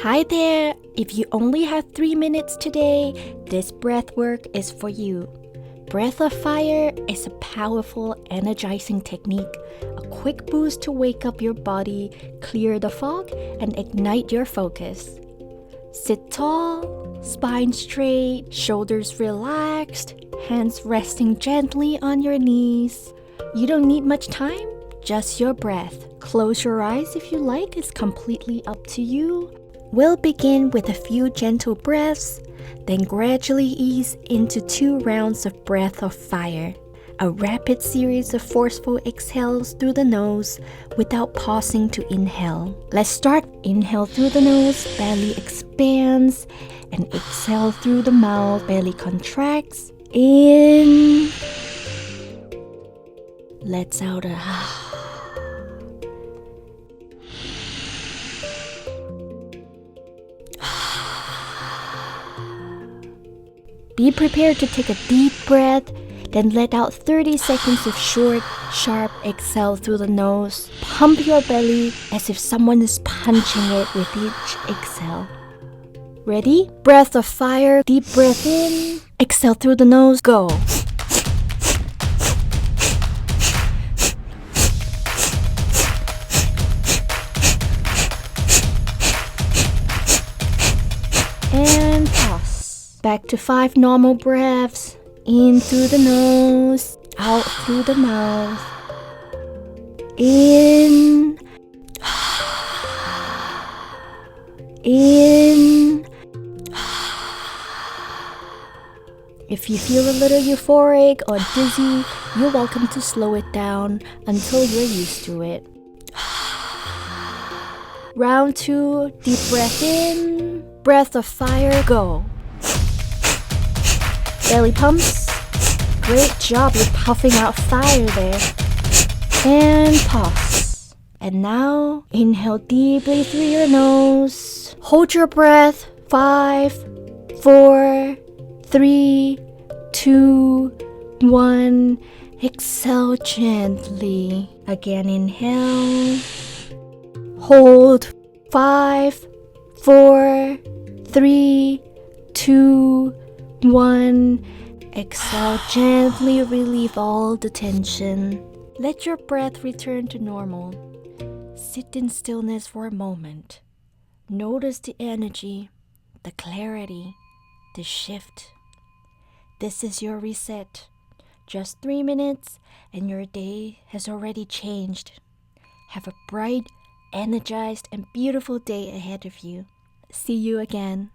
Hi there! If you only have 3 minutes today, this breathwork is for you. Breath of Fire is a powerful, energizing technique, a quick boost to wake up your body, clear the fog, and ignite your focus. Sit tall, spine straight, shoulders relaxed, hands resting gently on your knees. You don't need much time, just your breath. Close your eyes if you like, it's completely up to you. We'll begin with a few gentle breaths, then gradually ease into 2 rounds of Breath of Fire, a rapid series of forceful exhales through the nose without pausing to inhale. Let's start. Inhale through the nose, belly expands, and exhale through the mouth, belly contracts. In. Let's out a Be prepared to take a deep breath, then let out 30 seconds of short, sharp exhale through the nose. Pump your belly as if someone is punching it with each exhale. Ready? Breath of Fire, deep breath in, exhale through the nose, go. And pause. Back to 5 normal breaths. In through the nose, out through the mouth. In. In. If you feel a little euphoric or dizzy, you're welcome to slow it down until you're used to it. Round 2, deep breath in, Breath of Fire, go. Belly pumps. Great job, you're puffing out fire there. And pause. And now, inhale deeply through your nose. Hold your breath. 5, 4, 3, 2, 1. Exhale gently. Again, inhale. Hold. 5, 4, 3, 2, 1. Exhale, gently relieve all the tension. Let your breath return to normal. Sit in stillness for a moment. Notice the energy, the clarity, the shift. This is your reset. Just 3 minutes and your day has already changed. Have a bright, energized, and beautiful day ahead of you. See you again.